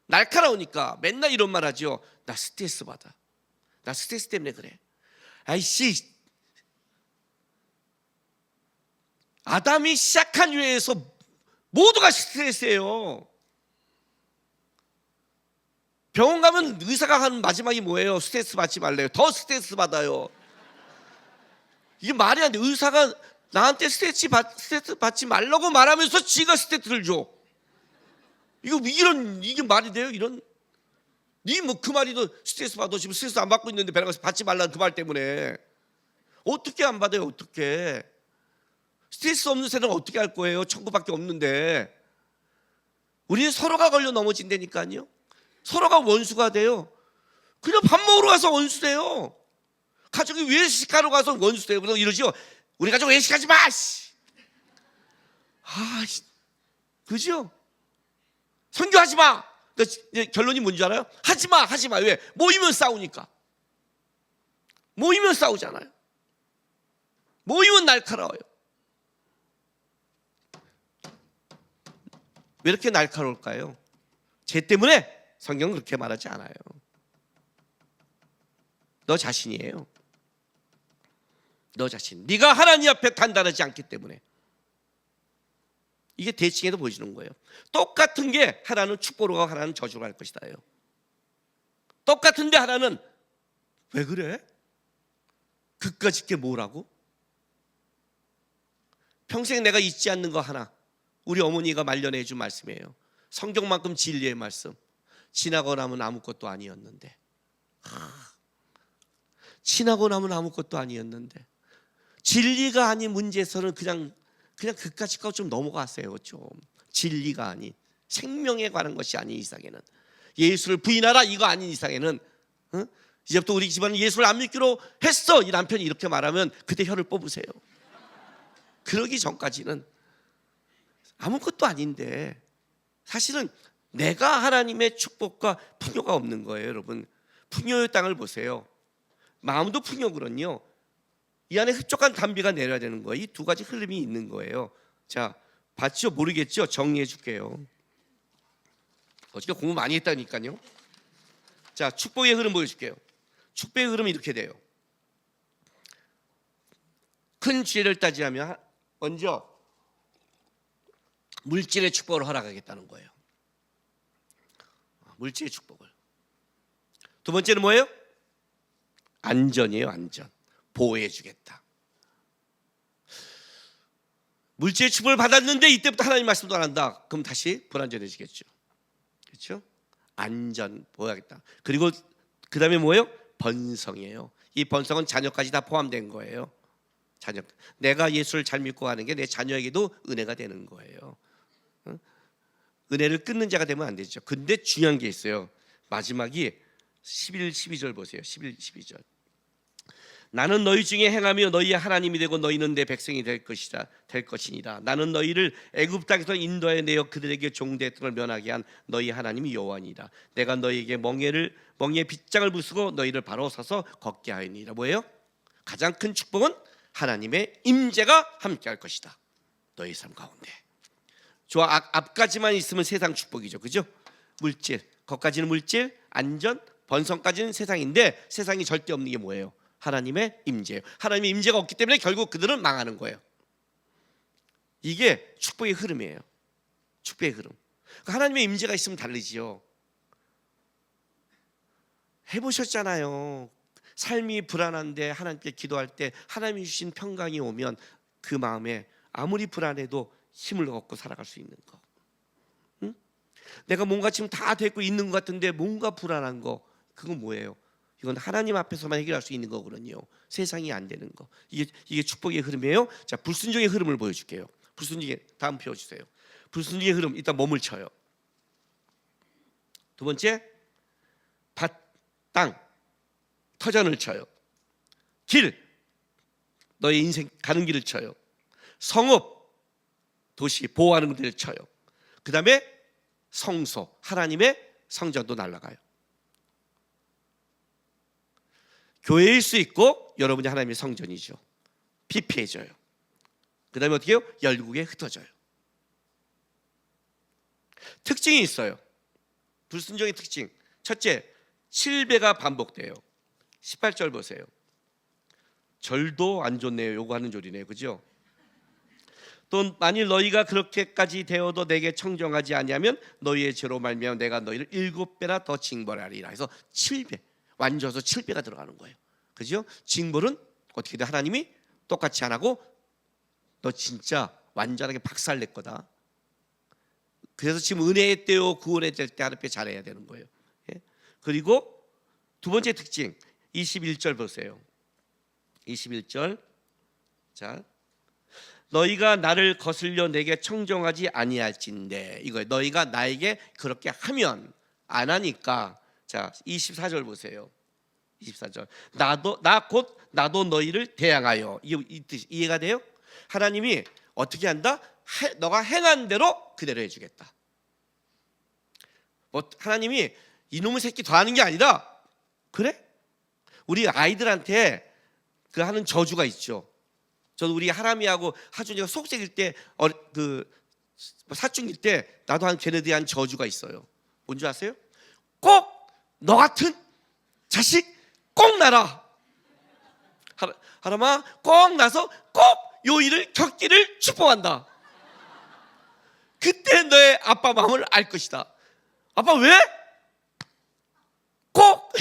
날카로우니까. 맨날 이런 말 하죠. 나 스트레스 받아. 나 스트레스 때문에 그래. 아이씨, 아담이 시작한 이후에서 모두가 스트레스예요. 병원 가면 의사가 하는 마지막이 뭐예요? 스트레스 받지 말래요. 더 스트레스 받아요. 이게 말이 안 돼. 의사가 나한테 스트레스 받지 말라고 말하면서 지가 스트레스를 줘. 이게 말이 돼요? 니 뭐 그 말이도 스트레스 받아. 지금 스트레스 안 받고 있는데 배나가서 받지 말라는 그 말 때문에. 어떻게 안 받아요? 어떻게? 스트레스 없는 세상은 어떻게 할 거예요? 천국밖에 없는데. 우리는 서로가 걸려 넘어진다니까요. 서로가 원수가 돼요. 그냥 밥 먹으러 가서 원수 돼요. 가족이 외식하러 가서 원수 돼요. 그래서 이러죠. 우리 가족 외식하지 마. 그죠? 선교하지 마. 그러니까 결론이 뭔지 알아요? 하지마, 하지마. 왜? 모이면 싸우니까. 모이면 싸우잖아요. 모이면 날카로워요. 왜 이렇게 날카로울까요? 죄 때문에 성경은 그렇게 말하지 않아요. 너 자신이에요. 너 자신. 네가 하나님 앞에 단단하지 않기 때문에. 이게 대칭에도 보여주는 거예요. 똑같은 게 하나는 축복으로 가고 하나는 저주로 갈 것이다요. 똑같은데 하나는 왜 그래? 그까짓 게 뭐라고? 평생 내가 잊지 않는 거 하나, 우리 어머니가 말려내 준 말씀이에요. 성경만큼 진리의 말씀. 지나고 나면 아무것도 아니었는데. 지나고 나면 아무것도 아니었는데. 진리가 아닌 문제에서는 그냥 그까짓 거 좀 넘어갔어요. 좀 진리가 아닌, 생명에 관한 것이 아닌 이상에는, 예수를 부인하라 이거 아닌 이상에는, 이제부터 우리 집안은 예수를 안 믿기로 했어, 이 남편이 이렇게 말하면 그때 혀를 뽑으세요. 그러기 전까지는 아무것도 아닌데, 사실은 내가 하나님의 축복과 풍요가 없는 거예요. 여러분, 풍요의 땅을 보세요. 마음도 풍요거든요. 이 안에 흡족한 담비가 내려야 되는 거예요. 이 두 가지 흐름이 있는 거예요. 자, 봤죠? 모르겠죠? 정리해 줄게요. 어저께 공부 많이 했다니까요. 자, 축복의 흐름 보여줄게요. 축복의 흐름이 이렇게 돼요. 큰 죄를 따지자면 먼저 물질의 축복을 허락하겠다는 거예요. 물질의 축복을. 두 번째는 뭐예요? 안전이에요. 안전. 보호해 주겠다. 물질의 축복을 받았는데 이때부터 하나님 말씀도 안 한다. 그럼 다시 불안전해지겠죠. 그렇죠? 안전, 보호하겠다. 그리고 그 다음에 뭐예요? 번성이에요. 이 번성은 자녀까지 다 포함된 거예요. 자녀. 내가 예수를 잘 믿고 가는 게 내 자녀에게도 은혜가 되는 거예요. 은혜를 끊는 자가 되면 안 되죠. 근데 중요한 게 있어요. 마지막이 11, 12절 보세요. 11, 12절. 나는 너희 중에 행하며 너희의 하나님이 되고 너희는 내 백성이 될 것이니라. 나는 너희를 애굽 땅에서 인도해 내어 그들에게 종되었던 면하게 한 너희 하나님이 여호와니라. 내가 너희에게 멍에 빗장을 부수고 너희를 바로 서서 걷게 하였니라. 뭐예요? 가장 큰 축복은 하나님의 임재가 함께할 것이다. 너희 삶 가운데. 앞까지만 있으면 세상 축복이죠, 그죠? 물질, 거기까지는 물질, 안전, 번성까지는 세상인데 세상이 절대 없는 게 뭐예요? 하나님의 임재예요. 하나님의 임재가 없기 때문에 결국 그들은 망하는 거예요. 이게 축복의 흐름이에요. 축복의 흐름. 하나님의 임재가 있으면 다르지요. 해보셨잖아요. 삶이 불안한데 하나님께 기도할 때 하나님이 주신 평강이 오면 그 마음에 아무리 불안해도 힘을 얻고 살아갈 수 있는 거. 응? 내가 뭔가 지금 다 되고 있는 것 같은데 뭔가 불안한 거, 그건 뭐예요? 이건 하나님 앞에서만 해결할 수 있는 거거든요. 세상이 안 되는 거. 이게 축복의 흐름이에요. 자, 불순종의 흐름을 보여줄게요. 불순종의, 다음 펴주세요. 불순종의 흐름, 일단 몸을 쳐요. 두 번째, 밭, 땅, 터전을 쳐요. 길, 너의 인생 가는 길을 쳐요. 성읍, 도시, 보호하는 데를 쳐요. 그 다음에 성소, 하나님의 성전도 날아가요. 교회일 수 있고 여러분이 하나님의 성전이죠. 피폐해져요. 그 다음에 어떻게 해요? 열국에 흩어져요. 특징이 있어요. 불순종의 특징. 첫째, 7배가 반복돼요. 18절 보세요. 절도 안 좋네요. 요구하는 조리네요. 그죠? 또 만일 너희가 그렇게까지 되어도 내게 청정하지 아니하면 너희의 죄로 말미암아 내가 너희를 7배나 더 징벌하리라. 해서 7배, 완전해서 7배가 들어가는 거예요. 그죠? 징벌은 어떻게 돼? 하나님이 똑같이 안 하고 너 진짜 완전하게 박살낼 거다. 그래서 지금 은혜의 때요 구원의 때 하나님께 잘해야 되는 거예요. 예? 그리고 두 번째 특징 21절 보세요. 21절. 자, 너희가 나를 거슬려 내게 청정하지 아니할진대. 이거예요. 너희가 나에게 그렇게 하면, 안 하니까. 자, 24절 보세요. 24절. 나도 너희를 대항하여. 이 뜻이 이해가 돼요? 하나님이 어떻게 한다? 너가 행한 대로 그대로 해주겠다. 뭐 하나님이 이놈의 새끼 더 하는 게 아니라, 그래? 우리 아이들한테 그 하는 저주가 있죠. 저도 우리 하람이하고 하준이가 속삭일 때 그 사춘기일 때 나도 한 걔네들이 한 저주가 있어요. 뭔지 아세요? 꼭 너 같은 자식 꼭 나라. 하람아 꼭 나서 꼭 요 일을 겪기를 축복한다. 그때 너의 아빠 마음을 알 것이다. 아빠 왜? 꼭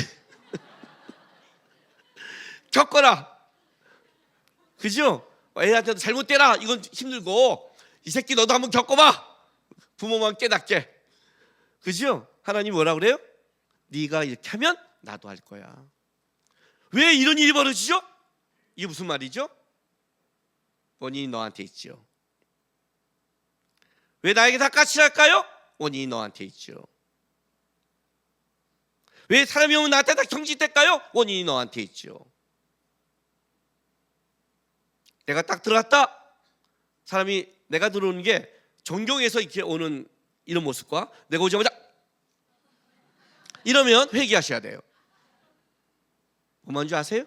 겪어라. 그죠? 애한테도 잘못되라. 이건 힘들고 이 새끼 너도 한번 겪어봐. 부모만 깨닫게. 그죠? 하나님 뭐라 그래요? 네가 이렇게 하면 나도 할 거야. 왜 이런 일이 벌어지죠? 이게 무슨 말이죠? 원인이 너한테 있죠. 왜 나에게 다 까칠할까요? 원인이 너한테 있죠. 왜 사람이 오면 나한테 다 경직될까요? 원인이 너한테 있죠. 내가 딱 들어갔다. 사람이 내가 들어오는 게 존경에서 이렇게 오는 이런 모습과 내가 오자마자 이러면 회개하셔야 돼요. 뭔 줄 아세요?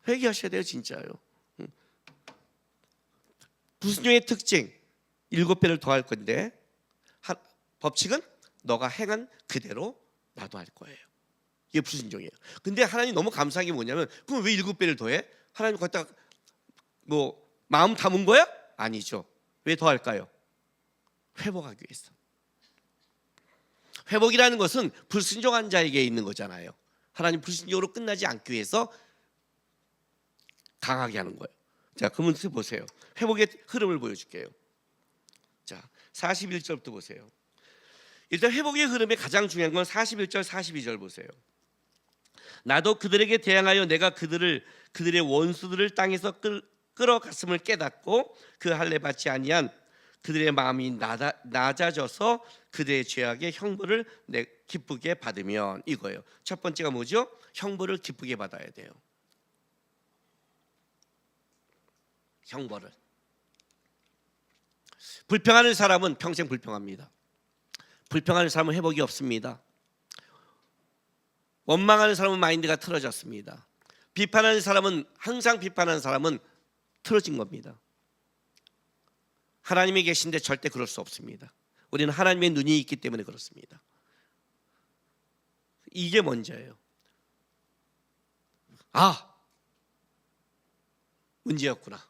회개하셔야 돼요, 진짜요. 불순종의 특징 7배를 더할 건데 법칙은 너가 행한 그대로 나도 할 거예요. 이게 불순종이에요. 근데 하나님 너무 감사한 게 뭐냐면 그럼 왜 7배를 더해? 하나님 거기다 뭐 마음 담은 거야? 아니죠. 왜 더 할까요? 회복하기 위해서. 회복이라는 것은 불순종한 자에게 있는 거잖아요. 하나님 불순종으로 끝나지 않기 위해서 강하게 하는 거예요. 자, 그러면 보세요. 회복의 흐름을 보여줄게요. 자, 41절부터 보세요. 일단 회복의 흐름에 가장 중요한 건 41절, 42절 보세요. 나도 그들에게 대항하여 내가 그들의 원수들을 땅에서 끌어갔음을 깨닫고 그 할례 받지 아니한 그들의 마음이 낮아져서 그들의 죄악의 형벌을 기쁘게 받으면, 이거예요. 첫 번째가 뭐죠? 형벌을 기쁘게 받아야 돼요. 형벌을. 불평하는 사람은 평생 불평합니다. 불평하는 사람은 회복이 없습니다. 원망하는 사람은 마인드가 틀어졌습니다. 비판하는 사람은 항상 비판하는 사람은 틀어진 겁니다. 하나님이 계신데 절대 그럴 수 없습니다. 우리는 하나님의 눈이 있기 때문에 그렇습니다. 이게 먼저예요. 아, 문제였구나.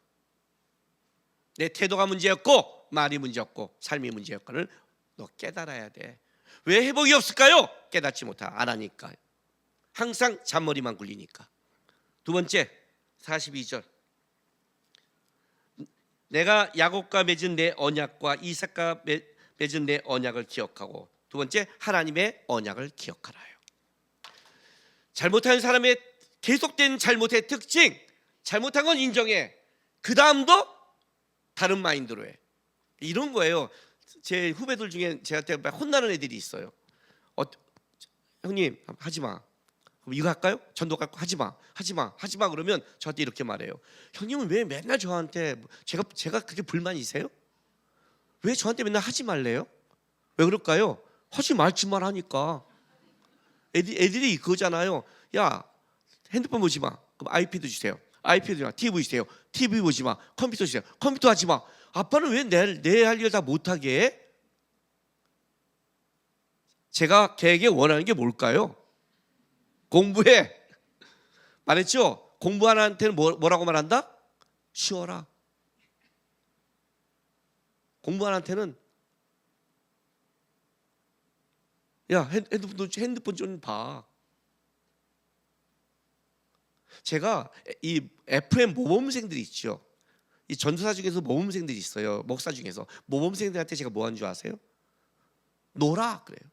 내 태도가 문제였고 말이 문제였고 삶이 문제였거를 너 깨달아야 돼. 왜 회복이 없을까요? 깨닫지 못하 안 하니까. 항상 잔머리만 굴리니까. 두 번째 42절. 내가 야곱과 맺은 내 언약과 이삭과 맺은 내 언약을 기억하고, 두 번째 하나님의 언약을 기억하라요. 잘못한 사람의 계속된 잘못의 특징, 잘못한 건 인정해. 그 다음도 다른 마인드로 해. 이런 거예요. 제 후배들 중에 제한테 혼나는 애들이 있어요. 형님 하지 마. 그럼 이거 할까요? 전도 갈까? 하지 마 그러면 저한테 이렇게 말해요. 형님은 왜 맨날 저한테 제가 그렇게 불만이세요? 왜 저한테 맨날 하지 말래요? 왜 그럴까요? 하지 말지만 하니까. 애들이 그거잖아요. 야, 핸드폰 보지 마. 그럼 아이패드 주세요. 아이패드 주세요. TV 주세요. TV 보지 마. 컴퓨터 주세요. 컴퓨터 하지 마. 아빠는 왜 내 할 일 다 못하게 해? 제가 걔에게 원하는 게 뭘까요? 공부해. 말했죠? 공부하는 한테는 뭐라고 말한다? 쉬어라. 공부하는 한테는 야, 핸드폰 좀 봐. 제가 이 FM 모범생들이 있죠. 이 전도사 중에서 모범생들이 있어요. 목사 중에서 모범생들한테 제가 뭐 하는 줄 아세요? 놀아 그래요.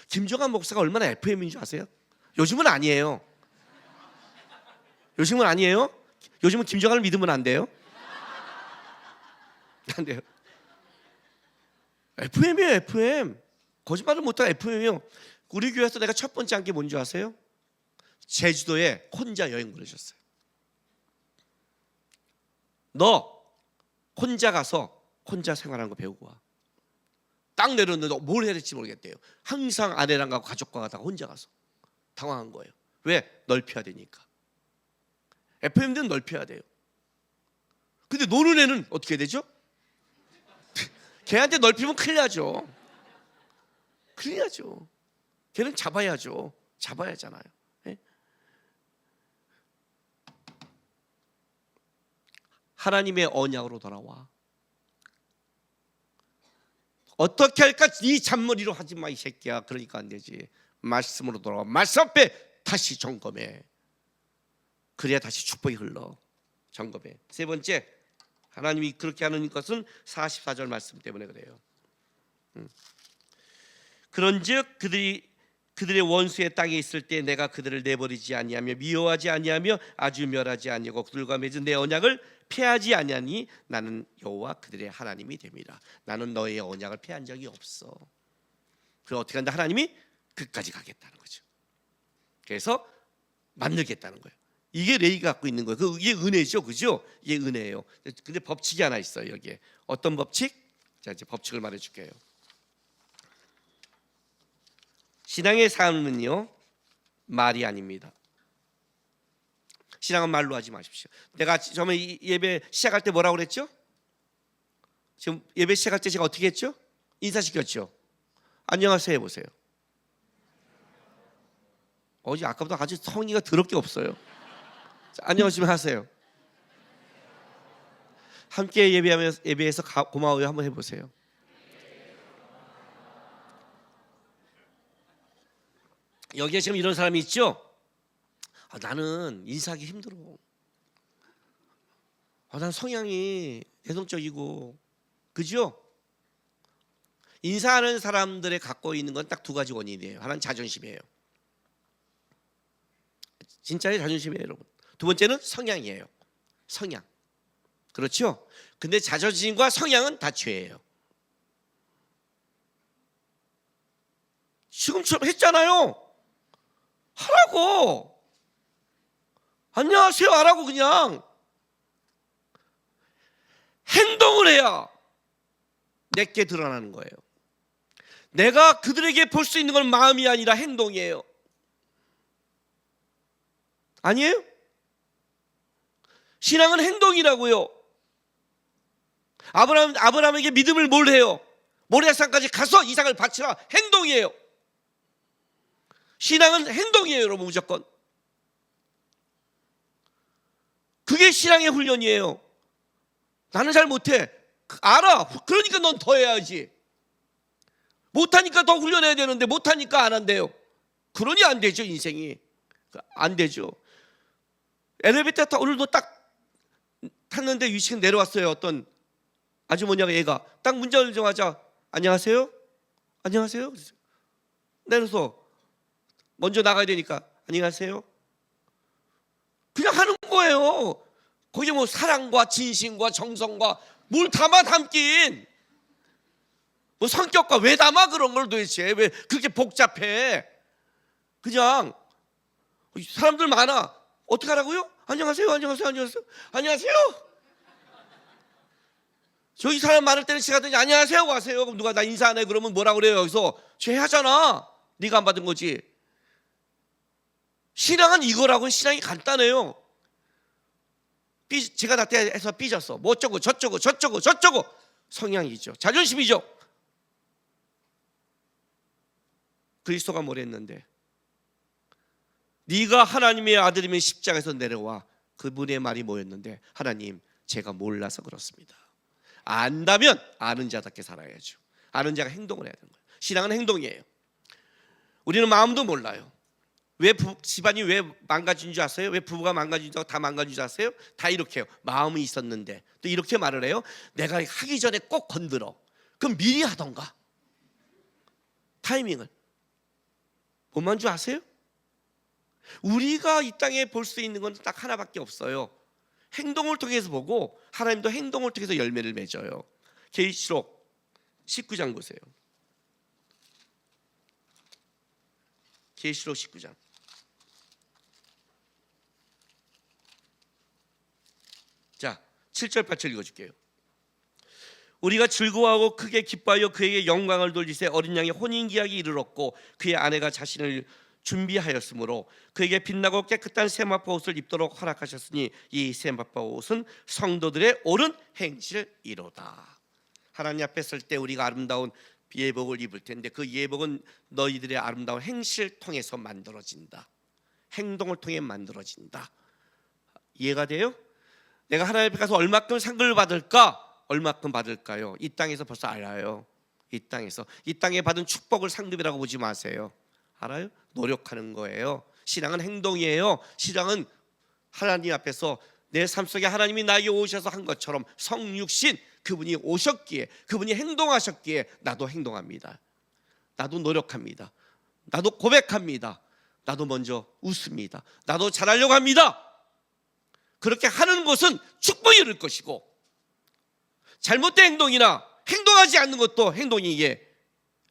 김정한 목사가 얼마나 FM인 줄 아세요? 요즘은 아니에요. 요즘은 아니에요. 요즘은 김정한을 믿으면 안 돼요. 안 돼요. FM이에요. FM. 거짓말을 못하는 FM이에요. 우리 교회에서 내가 첫 번째 한 게 뭔지 아세요? 제주도에 혼자 여행 보내셨어요. 너 혼자 가서 혼자 생활하는 거 배우고 와. 딱 내렸는데 뭘 해야 될지 모르겠대요. 항상 아내랑 가고 가족과 가다가 혼자 가서 당황한 거예요. 왜? 넓혀야 되니까. FM대는 넓혀야 돼요. 근데 노는 애는 어떻게 되죠? 걔한테 넓히면 큰일 나죠. 큰일 나죠. 걔는 잡아야죠. 잡아야 하잖아요. 네? 하나님의 언약으로 돌아와. 어떻게 할까? 네 잔머리로 하지 마 이 새끼야. 그러니까 안 되지. 말씀으로 돌아와. 말씀 앞에 다시 점검해. 그래야 다시 축복이 흘러. 점검해. 세 번째, 하나님이 그렇게 하는 것은 44절 말씀 때문에 그래요. 그런즉 그들의 원수의 땅에 있을 때 내가 그들을 내버리지 아니하며 미워하지 아니하며 아주 멸하지 아니하고 그들과 맺은 내 언약을 폐하지 아니하니 나는 여호와 그들의 하나님이 됩니다. 나는 너의 언약을 폐한 적이 없어. 그래서 어떻게 한다? 하나님이 끝까지 가겠다는 거죠. 그래서 만들겠다는 거예요. 이게 레위가 갖고 있는 거예요. 이게 은혜죠, 그죠? 이게 은혜예요. 근데 법칙이 하나 있어요. 여기에 어떤 법칙? 자, 이제 법칙을 말해줄게요. 신앙의 삶은요, 말이 아닙니다. 신앙은 말로 하지 마십시오. 내가 처음에 예배 시작할 때 뭐라고 그랬죠? 지금 예배 시작할 때 제가 어떻게 했죠? 인사시켰죠. 안녕하세요 해보세요. 어제 아까보다 아주 성의가 더럽게 없어요. 자, 안녕하시면 하세요. 함께 예배해서 고마워요 한번 해보세요. 여기에 지금 이런 사람이 있죠? 나는 인사하기 힘들어. 난 성향이 내성적이고, 그죠? 인사하는 사람들의 갖고 있는 건 딱 두 가지 원인이에요. 하나는 자존심이에요. 진짜의 자존심이에요, 여러분. 두 번째는 성향이에요. 성향. 그렇죠? 근데 자존심과 성향은 다 죄예요. 지금처럼 했잖아요. 하라고. 안녕하세요 하라고. 그냥 행동을 해야 내게 드러나는 거예요. 내가 그들에게 볼 수 있는 건 마음이 아니라 행동이에요. 아니에요? 신앙은 행동이라고요. 아브라함에게 믿음을 뭘 해요? 모리아산까지 가서 이삭을 바치라. 행동이에요. 신앙은 행동이에요, 여러분. 무조건 그게 신앙의 훈련이에요. 나는 잘 못해. 알아. 그러니까 넌 더 해야지. 못하니까 더 훈련해야 되는데 못하니까 안 한대요. 그러니 안 되죠. 인생이 안 되죠. 엘리베이터 오늘도 딱 탔는데 위층 내려왔어요. 어떤 아주머니가 얘가 딱 문제 열자마자 안녕하세요? 안녕하세요? 내려서 먼저 나가야 되니까 안녕하세요? 그냥 하는 거예요. 거기 뭐 사랑과 진심과 정성과 뭘 담긴 뭐 성격과 왜 담아 그런 걸 도대체 왜 그렇게 복잡해? 그냥 사람들 많아. 어떻게 하라고요? 안녕하세요, 안녕하세요, 안녕하세요, 안녕하세요. 저기 사람 많을 때는 시간더니 안녕하세요 하세요. 그럼 누가 나 인사 안 해? 그러면 뭐라 그래요? 여기서 죄하잖아. 네가 안 받은 거지. 신앙은 이거라고는 신앙이 간단해요. 제가 나태해서 삐졌어. 뭐 어쩌고 저쩌고 성향이죠. 자존심이죠. 그리스도가 뭘 했는데 네가 하나님의 아들이면 십자가에서 내려와. 그분의 말이 뭐였는데 하나님 제가 몰라서 그렇습니다. 안다면 아는 자답게 살아야죠. 아는 자가 행동을 해야 되는 거예요. 신앙은 행동이에요. 우리는 마음도 몰라요. 왜 집안이 왜 망가진 줄 아세요? 왜 부부가 망가진 줄 다 망가진 줄 아세요? 다 이렇게 해요. 마음이 있었는데 또 이렇게 말을 해요. 내가 하기 전에 꼭 건드려. 그럼 미리 하던가. 타이밍을. 뭔만 줄 아세요? 우리가 이 땅에 볼 수 있는 건 딱 하나밖에 없어요. 행동을 통해서 보고 하나님도 행동을 통해서 열매를 맺어요. 계시록 19장 보세요. 계시록 19장. 자, 7절 8절 읽어줄게요. 우리가 즐거워하고 크게 기뻐하여 그에게 영광을 돌리세 어린 양의 혼인기약이 이르렀고 그의 아내가 자신을 준비하였으므로 그에게 빛나고 깨끗한 세마포 옷을 입도록 허락하셨으니 이 세마포 옷은 성도들의 옳은 행실이로다. 하나님 앞에 설 때 우리가 아름다운 예복을 입을 텐데 그 예복은 너희들의 아름다운 행실을 통해서 만들어진다. 행동을 통해 만들어진다. 이해가 돼요? 내가 하나님 앞에 가서 얼마큼 상급을 받을까? 얼마큼 받을까요? 이 땅에서 벌써 알아요. 이 땅에 받은 축복을 상급이라고 보지 마세요. 알아요? 노력하는 거예요. 신앙은 행동이에요. 신앙은 하나님 앞에서 내 삶 속에 하나님이 나에게 오셔서 한 것처럼 성육신 그분이 오셨기에, 그분이 행동하셨기에 나도 행동합니다. 나도 노력합니다. 나도 고백합니다. 나도 먼저 웃습니다. 나도 잘하려고 합니다. 그렇게 하는 것은 축복이 이룰 것이고, 잘못된 행동이나 행동하지 않는 것도 행동이기에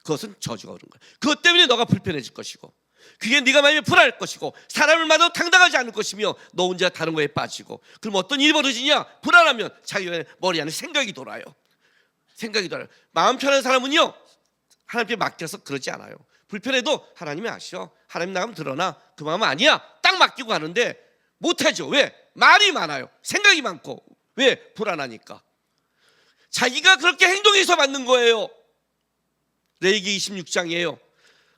그것은 저주가 오는 거야. 그것 때문에 너가 불편해질 것이고, 그게 네가 마음에 불안할 것이고, 사람을 만나도 당당하지 않을 것이며, 너 혼자 다른 거에 빠지고, 그럼 어떤 일이 벌어지냐? 불안하면 자기 머리 안에 생각이 돌아요. 마음 편한 사람은요, 하나님께 맡겨서 그러지 않아요. 불편해도 하나님이 아셔. 하나님 나가면 드러나. 그 마음은 아니야. 딱 맡기고 하는데 못하죠. 왜? 말이 많아요. 생각이 많고. 왜? 불안하니까. 자기가 그렇게 행동해서 받는 거예요. 레위기 26장이에요.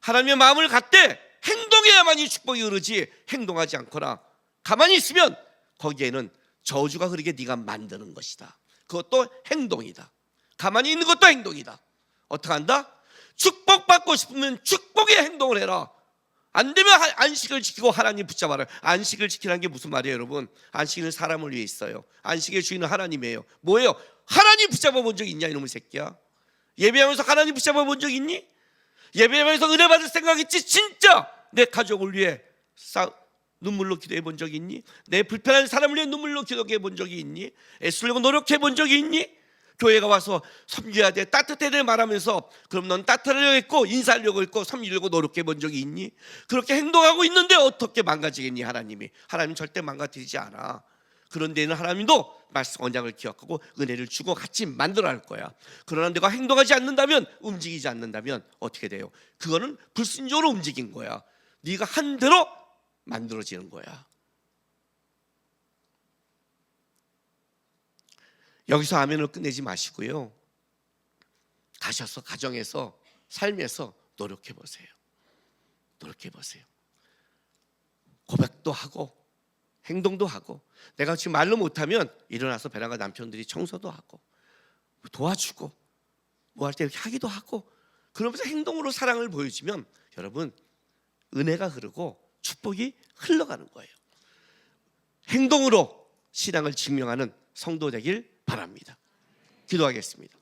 하나님의 마음을 갖되 행동해야만이 축복이 흐르지, 행동하지 않거나 가만히 있으면 거기에는 저주가 흐르게 네가 만드는 것이다. 그것도 행동이다. 가만히 있는 것도 행동이다. 어떻게 한다? 축복받고 싶으면 축복의 행동을 해라. 안 되면 안식을 지키고 하나님 붙잡아라. 안식을 지키라는 게 무슨 말이에요, 여러분? 안식은 사람을 위해 있어요. 안식의 주인은 하나님이에요. 뭐예요? 하나님 붙잡아 본 적 있냐, 이놈의 새끼야? 예배하면서 하나님 붙잡아 본 적 있니? 예배하면서 은혜 받을 생각했지? 진짜 내 가족을 위해 눈물로 기도해 본 적이 있니? 내 불편한 사람을 위해 눈물로 기도해 본 적이 있니? 애쓰려고 노력해 본 적이 있니? 교회가 와서 섬겨야 돼, 따뜻해야 돼 말하면서 그럼 넌 따뜻하려고 했고 인사하려고 했고 섬기려고 노력해 본 적이 있니? 그렇게 행동하고 있는데 어떻게 망가지겠니? 하나님 절대 망가뜨리지 않아. 그런 데는 하나님도 말씀 언약을 기억하고 은혜를 주고 같이 만들어 할 거야. 그러나 내가 행동하지 않는다면, 움직이지 않는다면 어떻게 돼요? 그거는 불순종으로 움직인 거야. 네가 한 대로 만들어지는 거야. 여기서 아멘을 끝내지 마시고요, 가셔서 가정에서 삶에서 노력해 보세요. 고백도 하고 행동도 하고, 내가 지금 말로 못하면 일어나서 배나가 남편들이 청소도 하고 도와주고 뭐 할 때 이렇게 하기도 하고, 그러면서 행동으로 사랑을 보여주면 여러분 은혜가 흐르고 축복이 흘러가는 거예요. 행동으로 신앙을 증명하는 성도 되길 바랍니다. 기도하겠습니다.